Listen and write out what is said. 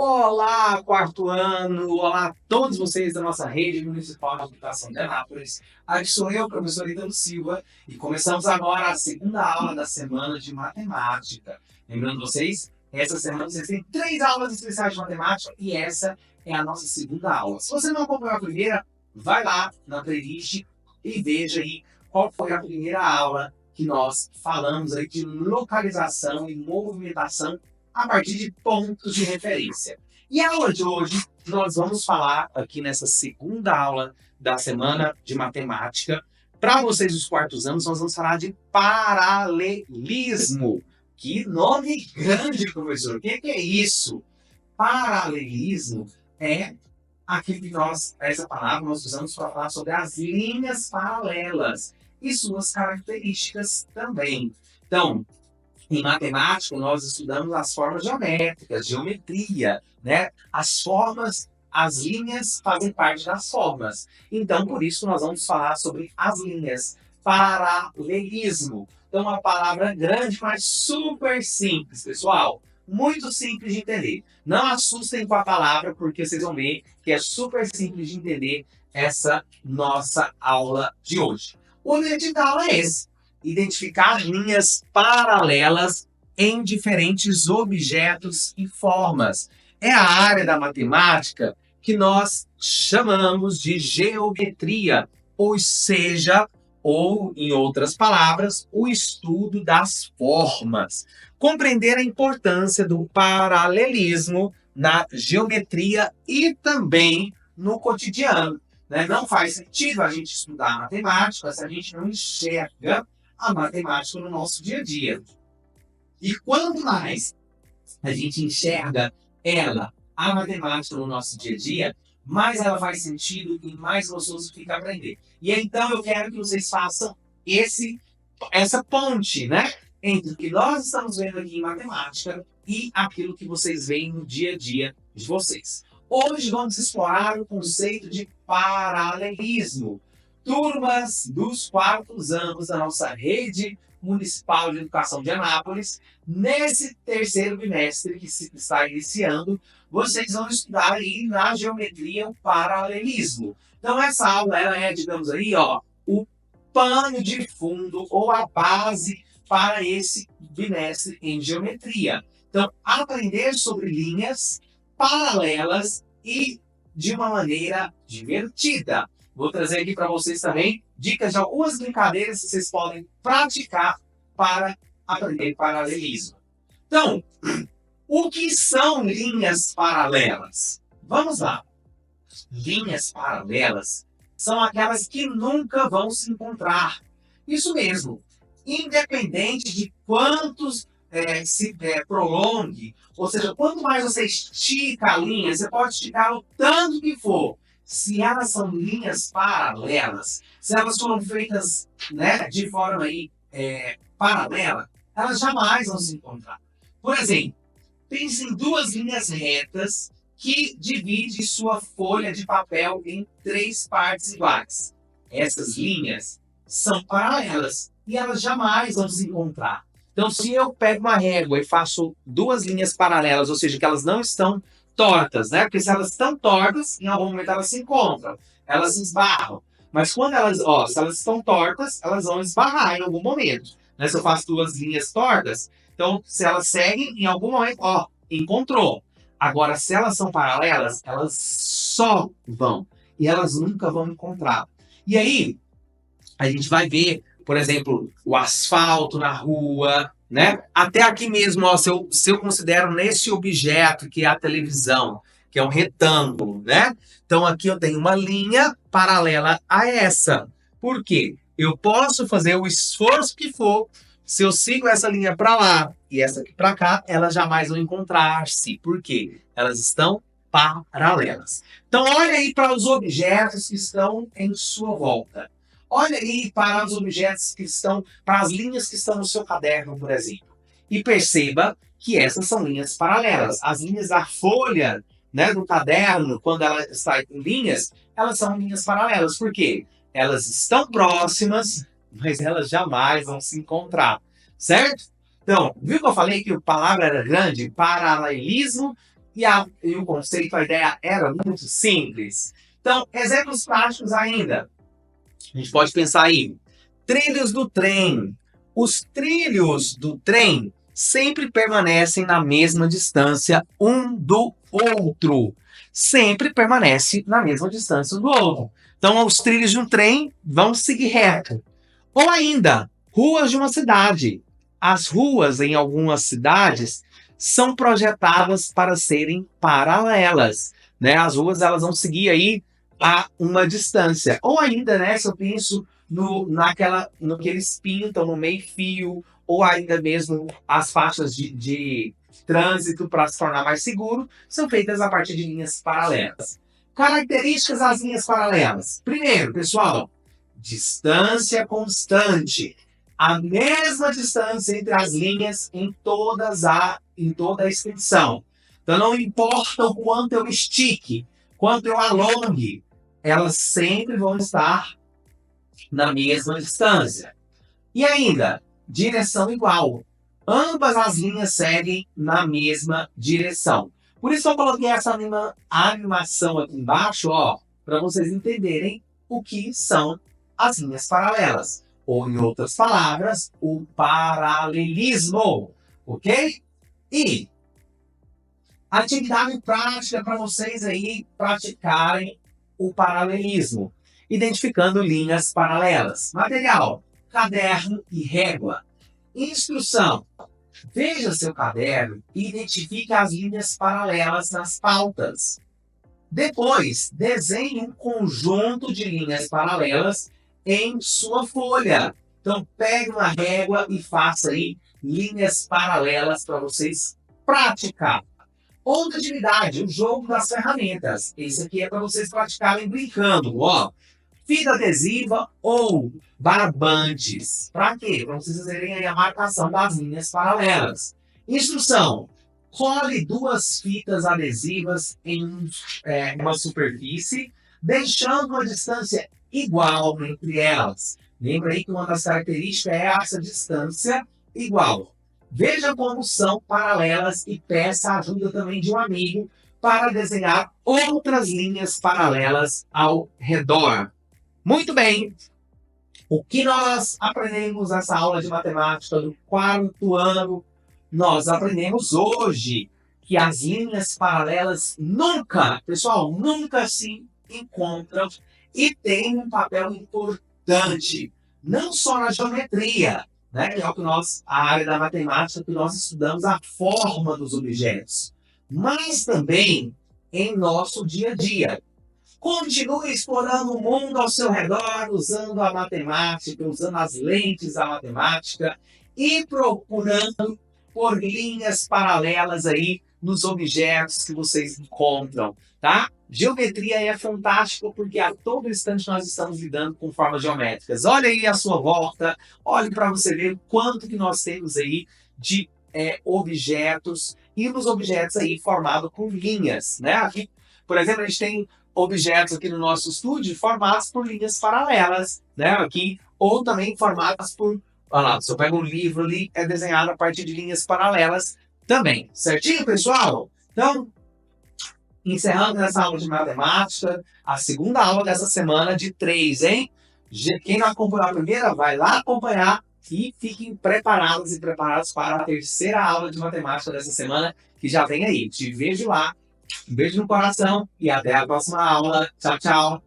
Olá, quarto ano! Olá a todos vocês da nossa rede municipal de educação de Anápolis. Aqui sou eu, professor Ítalo Silva, e começamos agora a segunda aula da semana de matemática. Lembrando vocês, essa semana vocês têm 3 aulas especiais de matemática e essa é a nossa segunda aula. Se você não acompanhou a primeira, vai lá na playlist e veja aí qual foi a primeira aula que nós falamos aí de localização e movimentação a partir de pontos de referência. E a aula de hoje, nós vamos falar aqui nessa segunda aula da semana de matemática. Para vocês dos quartos anos, nós vamos falar de paralelismo. Que nome grande, professor! O que é isso? Paralelismo é aquilo que essa palavra nós usamos para falar sobre as linhas paralelas e suas características também. Então, em matemática, nós estudamos as formas geométricas, geometria, né? As formas, as linhas fazem parte das formas. Então, por isso, nós vamos falar sobre as linhas. Paralelismo. Então, uma palavra grande, mas super simples, pessoal. Muito simples de entender. Não assustem com a palavra, porque vocês vão ver que é super simples de entender essa nossa aula de hoje. O objetivo da aula é esse: identificar linhas paralelas em diferentes objetos e formas. É a área da matemática que nós chamamos de geometria, ou seja, ou, em outras palavras, o estudo das formas. Compreender a importância do paralelismo na geometria e também no cotidiano, né? Não faz sentido a gente estudar matemática se a gente não enxerga a matemática no nosso dia a dia. E quanto mais a gente enxerga a matemática no nosso dia a dia, mais ela faz sentido e mais gostoso fica aprender. E então eu quero que vocês façam essa ponte, né, entre o que nós estamos vendo aqui em matemática e aquilo que vocês veem no dia a dia de vocês. Hoje vamos explorar o conceito de paralelismo. Turmas dos quartos anos da nossa rede municipal de educação de Anápolis, nesse terceiro bimestre que se está iniciando, vocês vão estudar aí na geometria o paralelismo. Então essa aula ela é, digamos aí, o pano de fundo ou a base para esse bimestre em geometria. Então, aprender sobre linhas paralelas e de uma maneira divertida. Vou trazer aqui para vocês também dicas de algumas brincadeiras que vocês podem praticar para aprender paralelismo. Então, o que são linhas paralelas? Vamos lá. Linhas paralelas são aquelas que nunca vão se encontrar. Isso mesmo. Independente de quantos se prolongue, ou seja, quanto mais você estica a linha, você pode esticar o tanto que for. Se elas são linhas paralelas, se elas foram feitas, né, de forma aí, paralela, elas jamais vão se encontrar. Por exemplo, pense em duas linhas retas que dividem sua folha de papel em 3 partes iguais. Essas linhas são paralelas e elas jamais vão se encontrar. Então, se eu pego uma régua e faço 2 linhas paralelas, ou seja, que elas não estão tortas, né? Porque se elas estão tortas, em algum momento elas se encontram, elas esbarram. Mas quando se elas estão tortas, elas vão esbarrar em algum momento, né? Se eu faço 2 linhas tortas, então se elas seguem, em algum momento, encontrou. Agora, se elas são paralelas, elas só vão, e elas nunca vão encontrar. E aí, a gente vai ver, por exemplo, o asfalto na rua, né? Até aqui mesmo, se eu considero nesse objeto que é a televisão, que é um retângulo, né? Então aqui eu tenho uma linha paralela a essa. Por quê? Eu posso fazer o esforço que for, se eu sigo essa linha para lá e essa aqui para cá, elas jamais vão encontrar-se. Por quê? Elas estão paralelas. Então olha aí para os objetos que estão em sua volta. Olha aí para os objetos que estão, para as linhas que estão no seu caderno, por exemplo. E perceba que essas são linhas paralelas. As linhas da folha, né, do caderno, quando ela está em linhas, elas são linhas paralelas. Por quê? Elas estão próximas, mas elas jamais vão se encontrar. Certo? Então, viu que eu falei que a palavra era grande? Paralelismo E o conceito, a ideia era muito simples. Então, exemplos práticos ainda. A gente pode pensar aí, trilhos do trem. Os trilhos do trem sempre permanecem na mesma distância um do outro. Sempre permanece na mesma distância um do outro. Então, os trilhos de um trem vão seguir reto. Ou ainda, ruas de uma cidade. As ruas em algumas cidades são projetadas para serem paralelas, né? As ruas elas vão seguir aí a uma distância. Ou ainda, né, se eu penso no que eles pintam no meio-fio, ou ainda mesmo as faixas de trânsito para se tornar mais seguro, são feitas a partir de linhas paralelas. Características das linhas paralelas. Primeiro, pessoal, distância constante. A mesma distância entre as linhas em toda a extensão. Então não importa o quanto eu estique, quanto eu alongue, elas sempre vão estar na mesma distância. E ainda, direção igual. Ambas as linhas seguem na mesma direção. Por isso eu coloquei essa animação aqui embaixo, ó, para vocês entenderem o que são as linhas paralelas. Ou, em outras palavras, o paralelismo. Ok? E atividade prática para vocês aí praticarem o paralelismo, identificando linhas paralelas. Material, caderno e régua. Instrução. Veja seu caderno e identifique as linhas paralelas nas pautas. Depois, desenhe um conjunto de linhas paralelas em sua folha. Então, pegue uma régua e faça aí linhas paralelas para vocês praticar. Outra atividade, o jogo das ferramentas. Esse aqui é para vocês praticarem brincando, ó. Fita adesiva ou barbantes. Para quê? Para vocês fazerem aí a marcação das linhas paralelas. Instrução. Cole 2 fitas adesivas em uma superfície, deixando uma distância igual entre elas. Lembra aí que uma das características é essa distância igual. Veja como são paralelas e peça a ajuda também de um amigo para desenhar outras linhas paralelas ao redor. Muito bem! O que nós aprendemos nessa aula de matemática do 4º ano? Nós aprendemos hoje que as linhas paralelas nunca, pessoal, nunca se encontram e têm um papel importante, não só na geometria, né, que é o que a área da matemática que nós estudamos a forma dos objetos, mas também em nosso dia a dia. Continue explorando o mundo ao seu redor, usando a matemática, usando as lentes da matemática e procurando por linhas paralelas aí nos objetos que vocês encontram, tá? Geometria é fantástica porque a todo instante nós estamos lidando com formas geométricas. Olha aí à sua volta, olhe para você ver o quanto que nós temos aí de objetos e nos objetos aí formados por linhas, né? Aqui, por exemplo, a gente tem objetos aqui no nosso estúdio formados por linhas paralelas, né? Aqui, ou também formadas por, olha lá, se eu pego um livro ali, é desenhado a partir de linhas paralelas também. Certinho, pessoal? Então, encerrando essa aula de matemática, a segunda aula dessa semana de 3, hein? Quem não acompanhou a primeira, vai lá acompanhar e fiquem preparados e preparados para a terceira aula de matemática dessa semana, que já vem aí. Te vejo lá. Um beijo no coração e até a próxima aula. Tchau, tchau.